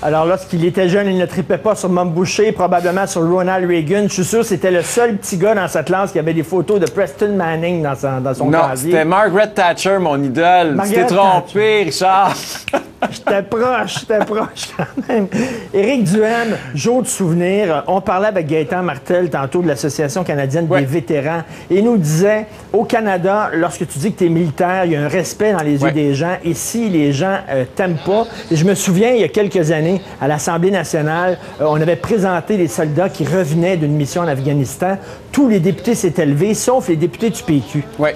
Alors, lorsqu'il était jeune, il ne tripait pas sur Mom Boucher, probablement sur Ronald Reagan. Je suis sûr que c'était le seul petit gars dans sa classe qui avait des photos de Preston Manning dans son non, casier. C'était Margaret Thatcher, mon idole. Tu t'es trompé, Richard. J'étais proche quand même. Éric Duhaime, jour de souvenir, on parlait avec Gaëtan Martel tantôt de l'Association canadienne des vétérans et il nous disait, au Canada, lorsque tu dis que tu es militaire, il y a un respect dans les yeux des gens et si les gens t'aiment pas, et je me souviens, il y a quelques années, à l'Assemblée nationale, on avait présenté les soldats qui revenaient d'une mission en Afghanistan. Tous les députés s'étaient levés, sauf les députés du PQ. Oui.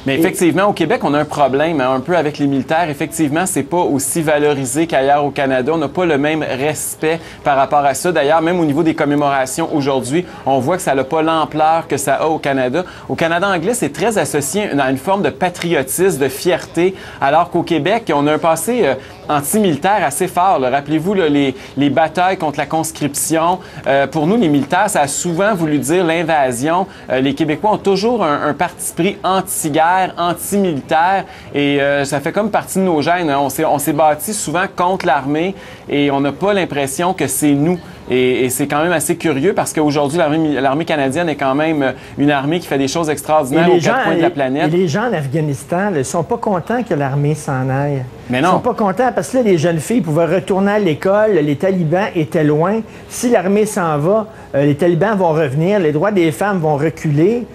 Mais effectivement, au Québec, on a un problème un peu avec les militaires. Effectivement, c'est pas aussi valorisé qu'ailleurs au Canada. On n'a pas le même respect par rapport à ça. D'ailleurs, même au niveau des commémorations aujourd'hui, on voit que ça n'a pas l'ampleur que ça a au Canada. Au Canada anglais, c'est très associé à une forme de patriotisme, de fierté, alors qu'au Québec, on a un passé anti-militaire assez fort. Rappelez-vous les batailles contre la conscription. Pour nous, les militaires, ça a souvent voulu dire l'invasion. Les Québécois ont toujours un parti pris anti-guerre, anti-militaire, et ça fait comme partie de nos gènes. Hein. On s'est bâti souvent contre l'armée et on n'a pas l'impression que c'est nous. Et c'est quand même assez curieux parce qu'aujourd'hui, l'armée canadienne est quand même une armée qui fait des choses extraordinaires aux quatre coins de la planète. Et les gens en Afghanistan ne sont pas contents que l'armée s'en aille. Mais non. Ils sont pas contents parce que là, les jeunes filles pouvaient retourner à l'école, les talibans étaient loin. Si l'armée s'en va, les talibans vont revenir, les droits des femmes vont reculer.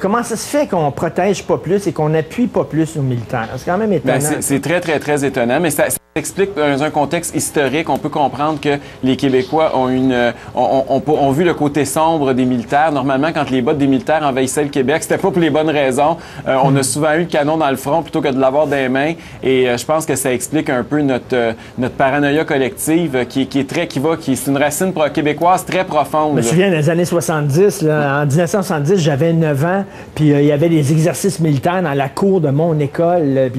Comment ça se fait qu'on protège pas plus et qu'on n'appuie pas plus nos militaires? C'est quand même étonnant. C'est très, très, très étonnant, mais ça explique dans un contexte historique. On peut comprendre que les Québécois ont vu le côté sombre des militaires. Normalement, quand les bottes des militaires envahissaient le Québec, c'était pas pour les bonnes raisons. On a souvent eu le canon dans le front plutôt que de l'avoir dans les mains. Et je pense que ça explique un peu notre paranoïa collective c'est une racine québécoise très profonde. Je me souviens des années 70, en 1970, j'avais 9 ans, puis il y avait des exercices militaires dans la cour de mon école.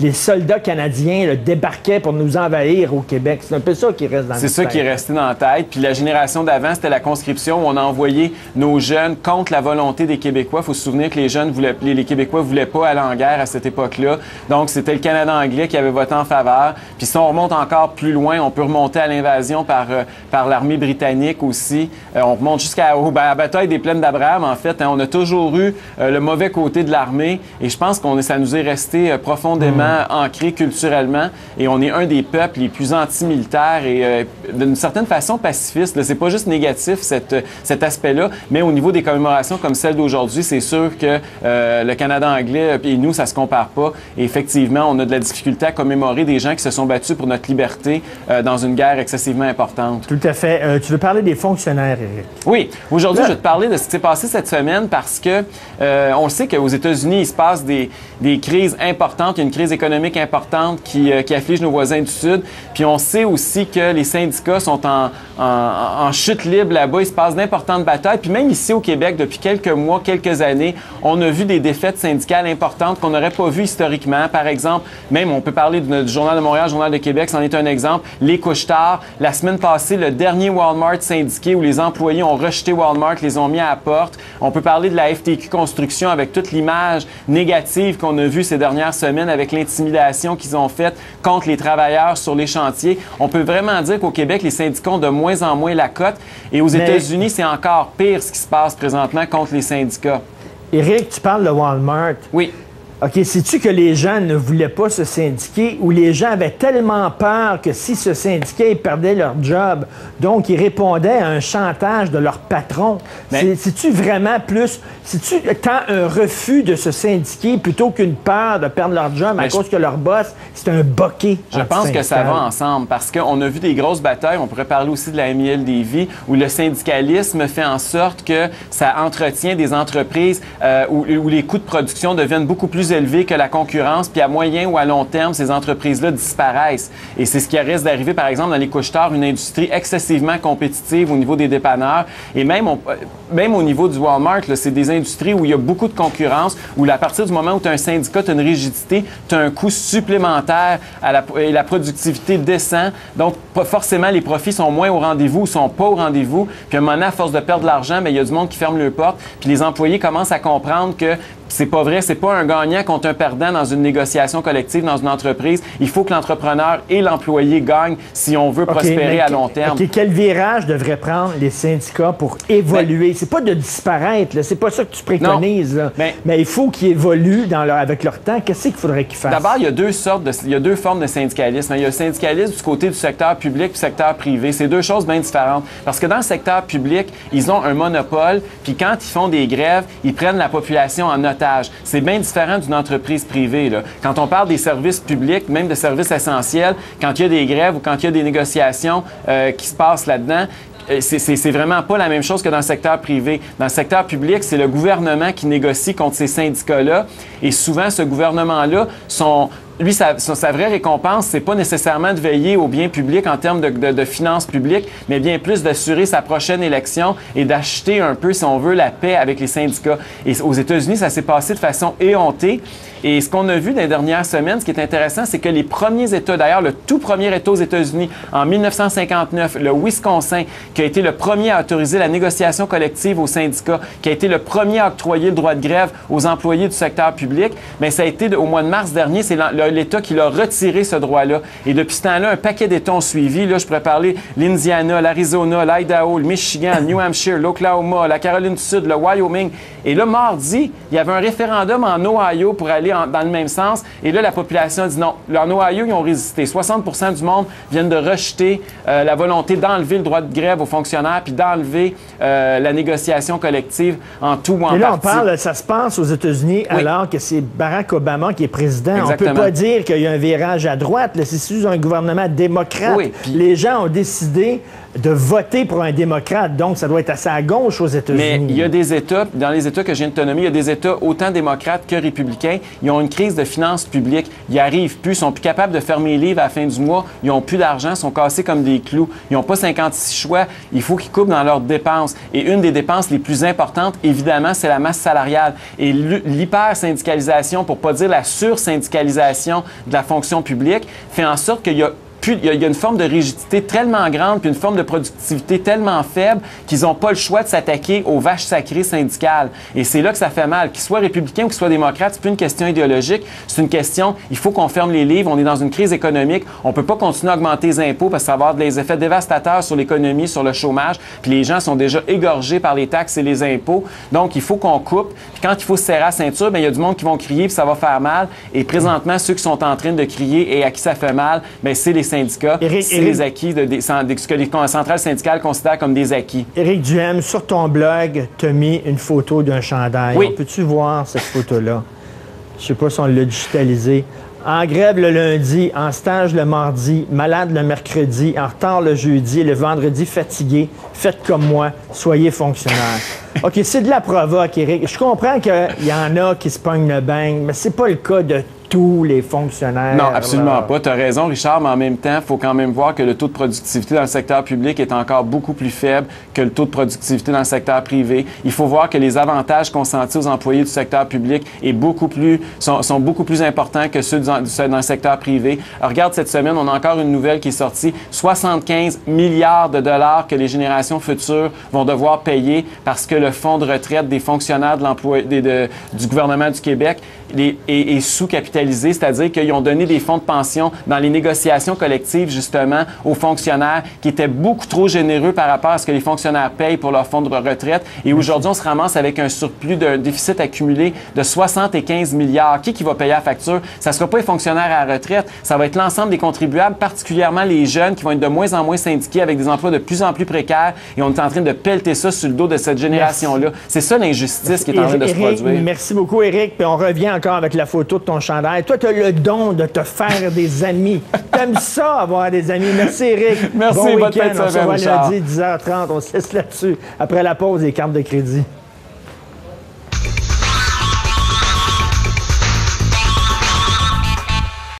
Les soldats canadiens débarquaient pour nous envahir au Québec. C'est un peu ça qui reste dans la tête. C'est ça qui est resté dans la tête. Puis la génération d'avant, c'était la conscription où on a envoyé nos jeunes contre la volonté des Québécois. Il faut se souvenir que les Québécois ne voulaient pas aller en guerre à cette époque-là. Donc, c'était le Canada anglais qui avait voté en faveur. Puis si on remonte encore plus loin, on peut remonter à l'invasion par l'armée britannique aussi. On remonte jusqu'à la bataille des Plaines d'Abraham, en fait. Hein. On a toujours eu le mauvais côté de l'armée. Et je pense que ça nous est resté profondément ancré culturellement. Et on est un des peuples les plus anti-militaires et d'une certaine façon pacifiste. C'est pas juste négatif, cet aspect-là, mais au niveau des commémorations comme celle d'aujourd'hui, c'est sûr que le Canada anglais et nous, ça se compare pas. Et effectivement, on a de la difficulté à commémorer des gens qui se sont battus pour notre liberté dans une guerre excessivement importante. Tout à fait. Tu veux parler des fonctionnaires, Éric? Oui. Aujourd'hui, je vais te parler de ce qui s'est passé cette semaine parce que on le sait qu'aux États-Unis, il se passe des crises importantes. Il y a une crise économique importante qui afflige nos voisins du Sud. Puis on sait aussi que les syndicats sont en chute libre là-bas. Il se passe d'importantes batailles. Puis même ici au Québec, depuis quelques mois, quelques années, on a vu des défaites syndicales importantes qu'on n'aurait pas vues historiquement. Par exemple, même on peut parler du Journal de Montréal, Journal de Québec, c'en est un exemple. Les couche-tard. La semaine passée, le dernier Walmart syndiqué où les employés ont rejeté Walmart, les ont mis à la porte. On peut parler de la FTQ Construction avec toute l'image négative qu'on a vue ces dernières semaines avec l'intimidation qu'ils ont faite contre les travailleurs sur les chantiers. On peut vraiment dire qu'au Québec, les syndicats ont de moins en moins la cote. Et aux États-Unis, c'est encore pire ce qui se passe présentement contre les syndicats. Éric, tu parles de Walmart. Oui. OK, sais-tu que les gens ne voulaient pas se syndiquer ou les gens avaient tellement peur que si se syndiquaient, ils perdaient leur job? Donc, ils répondaient à un chantage de leur patron. C'est-tu vraiment plus... C'est-tu tant un refus de se syndiquer plutôt qu'une peur de perdre leur job à cause que leur boss, c'est un bokeh? Je pense que ça va ensemble parce qu'on a vu des grosses batailles. On pourrait parler aussi de la MEL Lévis où le syndicalisme fait en sorte que ça entretient des entreprises où les coûts de production deviennent beaucoup plus élevés que la concurrence, puis à moyen ou à long terme, ces entreprises-là disparaissent. Et c'est ce qui risque d'arriver, par exemple, dans les couche-tard, une industrie excessivement compétitive au niveau des dépanneurs. Et même au niveau du Walmart, c'est des industries où il y a beaucoup de concurrence, où à partir du moment où tu as un syndicat, tu as une rigidité, tu as un coût supplémentaire et la productivité descend. Donc, forcément, les profits sont moins au rendez-vous ou sont pas au rendez-vous. Puis à un moment donné, à force de perdre de l'argent, il y a du monde qui ferme leurs portes. Puis les employés commencent à comprendre que c'est pas vrai, c'est pas un gagnant contre un perdant dans une négociation collective, dans une entreprise. Il faut que l'entrepreneur et l'employé gagnent si on veut prospérer à long terme. Quel virage devraient prendre les syndicats pour évoluer? C'est pas de disparaître, c'est pas ça que tu préconises. Mais il faut qu'ils évoluent avec leur temps. Qu'est-ce qu'il faudrait qu'ils fassent? D'abord, il y a deux formes de syndicalisme. Il y a le syndicalisme du côté du secteur public et du secteur privé. C'est deux choses bien différentes. Parce que dans le secteur public, ils ont un monopole, puis quand ils font des grèves, ils prennent la population en otage. C'est bien différent d'une entreprise privée, là. Quand on parle des services publics, même de services essentiels, quand il y a des grèves ou quand il y a des négociations qui se passent là-dedans, c'est vraiment pas la même chose que dans le secteur privé. Dans le secteur public, c'est le gouvernement qui négocie contre ces syndicats-là. Et souvent, ce gouvernement-là, sa vraie récompense, c'est pas nécessairement de veiller au bien public en termes de finances publiques, mais bien plus d'assurer sa prochaine élection et d'acheter un peu, si on veut, la paix avec les syndicats. Et aux États-Unis, ça s'est passé de façon éhontée. Et ce qu'on a vu dans les dernières semaines, ce qui est intéressant, c'est que les premiers États, d'ailleurs, le tout premier État aux États-Unis, en 1959, le Wisconsin, qui a été le premier à autoriser la négociation collective aux syndicats, qui a été le premier à octroyer le droit de grève aux employés du secteur public, mais ça a été au mois de mars dernier, c'est l'État qui l'a retiré ce droit-là. Et depuis ce temps-là, un paquet d'États ont suivi. Là, je pourrais parler l'Indiana, l'Arizona, l'Idaho, le Michigan, le New Hampshire, l'Oklahoma, la Caroline du Sud, le Wyoming. Et là, mardi, il y avait un référendum en Ohio pour aller dans le même sens. Et là, la population a dit non. En Ohio, ils ont résisté. 60% du monde viennent de rejeter la volonté d'enlever le droit de grève aux fonctionnaires puis d'enlever la négociation collective en tout ou en partie. Et là, on parle, ça se passe aux États-Unis alors que c'est Barack Obama qui est président. Exactement. On peut pas dire qu'il y a un virage à droite. C'est sous un gouvernement démocrate. Oui, puis... Les gens ont décidé de voter pour un démocrate. Donc, ça doit être assez à gauche aux États-Unis. Mais il y a des États, dans les États que je viens de te nommer, il y a des États autant démocrates que républicains. Ils ont une crise de finances publiques. Ils n'y arrivent plus. Ils sont plus capables de fermer les livres à la fin du mois. Ils n'ont plus d'argent. Ils sont cassés comme des clous. Ils n'ont pas 56 choix. Il faut qu'ils coupent dans leurs dépenses. Et une des dépenses les plus importantes, évidemment, c'est la masse salariale. Et l'hyper-syndicalisation, pour ne pas dire la sur-syndicalisation de la fonction publique, fait en sorte qu'il y a une forme de rigidité tellement grande puis une forme de productivité tellement faible qu'ils n'ont pas le choix de s'attaquer aux vaches sacrées syndicales. Et c'est là que ça fait mal. Qu'ils soient républicains ou qu'ils soient démocrates, c'est plus une question idéologique, c'est une question, il faut qu'on ferme les livres, on est dans une crise économique, on peut pas continuer à augmenter les impôts parce que ça va avoir des effets dévastateurs sur l'économie, sur le chômage, puis les gens sont déjà égorgés par les taxes et les impôts. Donc, il faut qu'on coupe. Puis quand il faut se serrer la ceinture, bien, il y a du monde qui vont crier puis ça va faire mal. Et présentement, ceux qui sont en train de crier et à qui ça fait mal, bien, c'est les syndicats, c'est les acquis ce que les centrales syndicales considèrent comme des acquis. Éric Duhem, sur ton blog, tu as mis une photo d'un chandail. Oui. Peux-tu voir cette photo-là? Je sais pas si on l'a digitalisé. En grève le lundi, en stage le mardi, malade le mercredi, en retard le jeudi, le vendredi fatigué. Faites comme moi, soyez fonctionnaire. OK, c'est de la provoque, Éric. Je comprends qu'il y en a qui se pognent le bang, mais c'est pas le cas de tous les fonctionnaires. Non, absolument pas. Tu as raison, Richard, mais en même temps, il faut quand même voir que le taux de productivité dans le secteur public est encore beaucoup plus faible que le taux de productivité dans le secteur privé. Il faut voir que les avantages consentis aux employés du secteur public sont beaucoup plus importants que ceux dans le secteur privé. Alors, regarde, cette semaine, on a encore une nouvelle qui est sortie. 75 milliards de dollars que les générations futures vont devoir payer parce que le fonds de retraite des fonctionnaires du gouvernement du Québec est sous-capitalisé, c'est-à-dire qu'ils ont donné des fonds de pension dans les négociations collectives, justement, aux fonctionnaires qui étaient beaucoup trop généreux par rapport à ce que les fonctionnaires payent pour leur fonds de retraite. Et aujourd'hui, on se ramasse avec un surplus d'un déficit accumulé de 75 milliards. Qui va payer la facture? Ça ne sera pas les fonctionnaires à la retraite, ça va être l'ensemble des contribuables, particulièrement les jeunes qui vont être de moins en moins syndiqués avec des emplois de plus en plus précaires. Et on est en train de pelleter ça sur le dos de cette génération-là. C'est ça l'injustice qui est en train de se produire. Merci beaucoup, Éric. Puis on revient encore avec la photo de ton chandail. Toi, tu as le don de te faire des amis. T'aimes ça, avoir des amis. Merci, Éric. Merci, bon bonne week-end. fête de semaine, On se revoit Richard. lundi, 10h30. On se laisse là-dessus. Après la pause, les cartes de crédit.